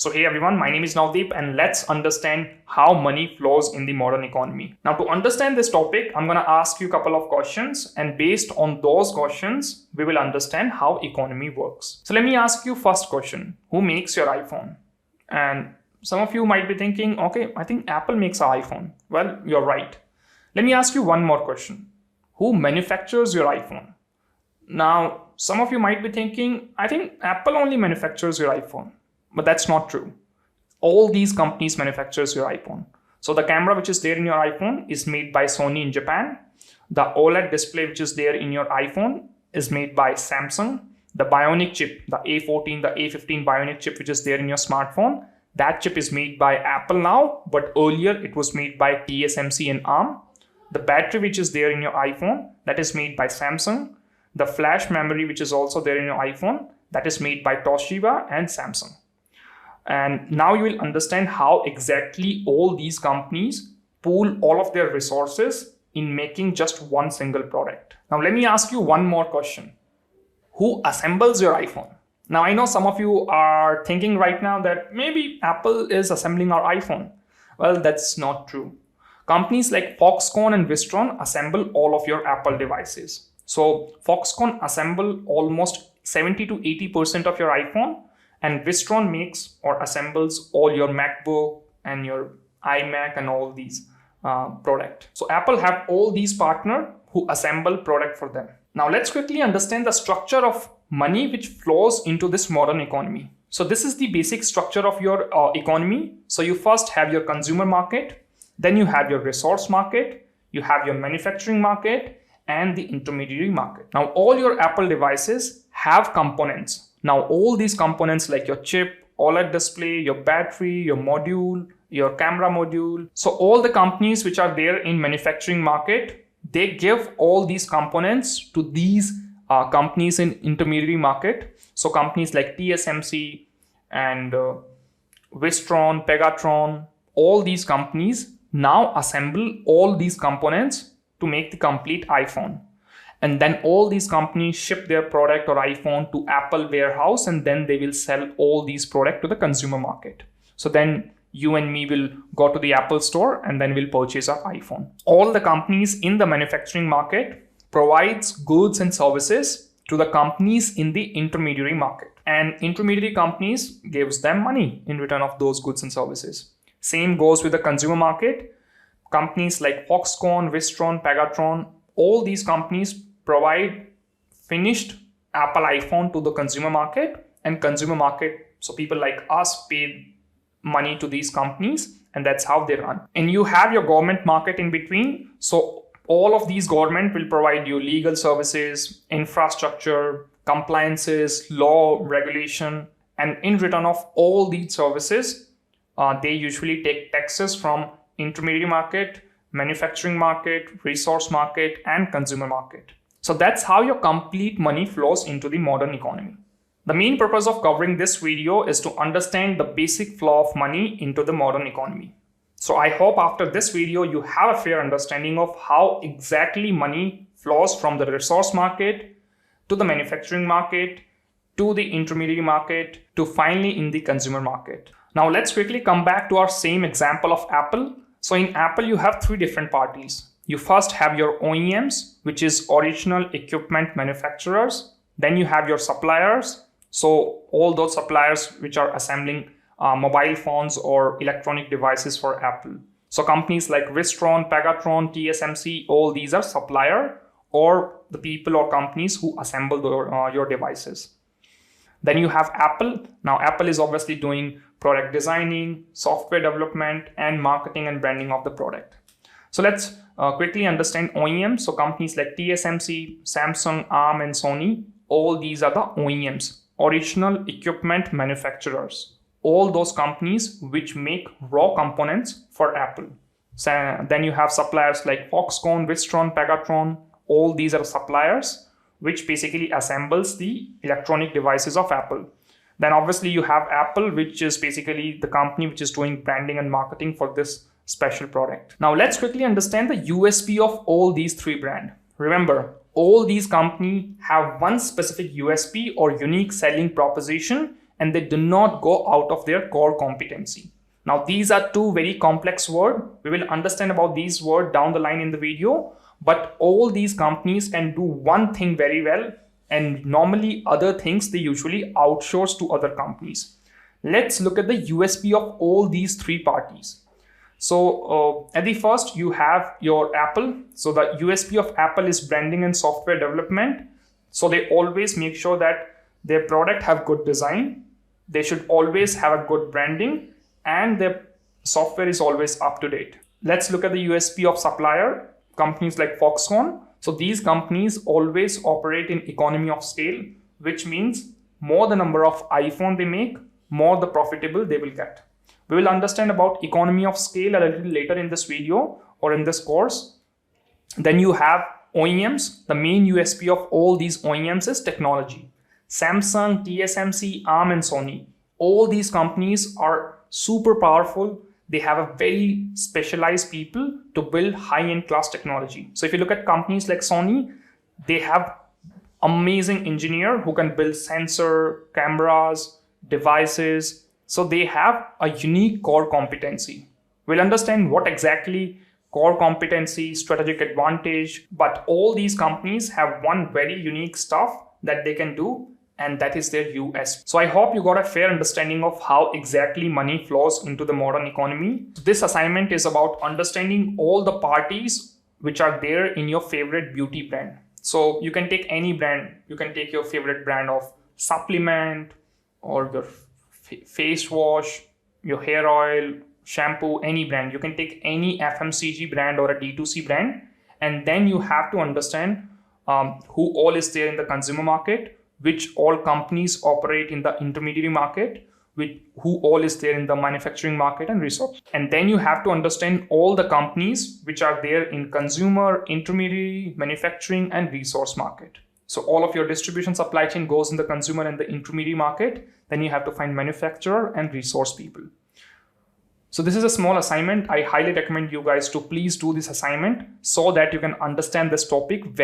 So hey everyone, my name is Navdeep and let's understand how money flows in the modern economy. Now to understand this topic, I'm going to ask you a couple of questions, and based on those questions, we will understand how economy works. So let me ask you first question. Who makes your iPhone? And some of you might be thinking, okay, I think Apple makes an iPhone. Well, you're right. Let me ask you one more question. Who manufactures your iPhone? Now, some of you might be thinking, I think Apple only manufactures your iPhone. But that's not true. All these companies manufactures your iPhone. So the camera which is there in your iPhone is made by Sony in Japan. The OLED display which is there in your iPhone is made by Samsung. The Bionic chip, the A14, the A15 Bionic chip which is there in your smartphone, that chip is made by Apple now, but earlier it was made by TSMC and ARM. The battery which is there in your iPhone, that is made by Samsung. The flash memory which is also there in your iPhone, that is made by Toshiba and Samsung. And now you will understand how exactly all these companies pool all of their resources in making just one single product. Now let me ask you one more question. Who assembles your iPhone? Now I know some of you are thinking right now that maybe Apple is assembling our iPhone. Well, that's not true. Companies like Foxconn and Wistron assemble all of your Apple devices. So Foxconn assemble almost 70 to 80% of your iPhone, and Wistron makes or assembles all your MacBook and your iMac and all these product. So Apple have all these partners who assemble product for them. Now let's quickly understand the structure of money which flows into this modern economy. So this is the basic structure of your economy. So you first have your consumer market, then you have your resource market, you have your manufacturing market, and the intermediary market. Now all your Apple devices have components. Now all these components like your chip, OLED display, your battery, your module, your camera module. So all the companies which are there in manufacturing market, they give all these components to these companies in intermediary market. So companies like TSMC and Wistron, Pegatron, all these companies now assemble all these components to make the complete iPhone. And then all these companies ship their product or iPhone to Apple warehouse, and then they will sell all these products to the consumer market. So then you and me will go to the Apple store and then we'll purchase our iPhone. All the companies in the manufacturing market provides goods and services to the companies in the intermediary market. And intermediary companies gives them money in return of those goods and services. Same goes with the consumer market. Companies like Foxconn, Wistron, Pegatron, all these companies provide finished Apple iPhone to the consumer market, and consumer market, so people like us pay money to these companies, and that's how they run. And you have your government market in between. So all of these government will provide you legal services, infrastructure, compliances, law, regulation, and in return of all these services, they usually take taxes from intermediary market, manufacturing market, resource market, and consumer market. So that's how your complete money flows into the modern economy. The main purpose of covering this video is to understand the basic flow of money into the modern economy. So I hope after this video you have a fair understanding of how exactly money flows from the resource market to the manufacturing market to the intermediary market to finally in the consumer market. Now let's quickly come back to our same example of Apple. So in Apple, you have three different parties. You first have your OEMs, which is original equipment manufacturers. Then you have your suppliers. So all those suppliers which are assembling mobile phones or electronic devices for Apple. So companies like Wistron, Pegatron, TSMC, all these are supplier or the people or companies who assemble your devices. Then you have Apple. Now Apple is obviously doing product designing, software development, and marketing and branding of the product. So let's quickly understand OEMs. So companies like TSMC, Samsung, ARM, and Sony, all these are the OEMs, original equipment manufacturers. All those companies which make raw components for Apple. So then you have suppliers like Foxconn, Wistron, Pegatron. All these are suppliers which basically assembles the electronic devices of Apple. Then obviously you have Apple, which is basically the company which is doing branding and marketing for this special product. Now let's quickly understand the USP of all these three brands. Remember, all these companies have one specific USP or unique selling proposition, and they do not go out of their core competency. Now, these are two very complex words. We will understand about these words down the line in the video, but all these companies can do one thing very well, and normally other things they usually outsource to other companies. Let's look at the USP of all these three parties. So at the first, you have your Apple. So the USP of Apple is branding and software development. So they always make sure that their product have good design. They should always have a good branding, and their software is always up to date. Let's look at the USP of supplier, companies like Foxconn. So these companies always operate in economy of scale, which means more the number of iPhone they make, more the profitable they will get. We will understand about economy of scale a little later in this video or in this course. Then you have OEMs. The main USP of all these OEMs is technology. Samsung, TSMC, ARM, and Sony. All these companies are super powerful. They have a very specialized people to build high-end class technology. So if you look at companies like Sony, they have amazing engineer who can build sensor, cameras, devices. So they have a unique core competency. We'll understand what exactly core competency, strategic advantage, but all these companies have one very unique stuff that they can do, and that is their USP. So I hope you got a fair understanding of how exactly money flows into the modern economy. This assignment is about understanding all the parties which are there in your favorite beauty brand. So you can take any brand. You can take your favorite brand of supplement or your face wash, your hair oil, shampoo, any brand. You can take any FMCG brand or a D2C brand, and then you have to understand who all is there in the consumer market, which all companies operate in the intermediary market, with who all is there in the manufacturing market and resource. And then you have to understand all the companies which are there in consumer, intermediary, manufacturing, and resource market. So all of your distribution supply chain goes in the consumer and the intermediary market. Then you have to find manufacturer and resource people. So this is a small assignment. I highly recommend you guys to please do this assignment so that you can understand this topic very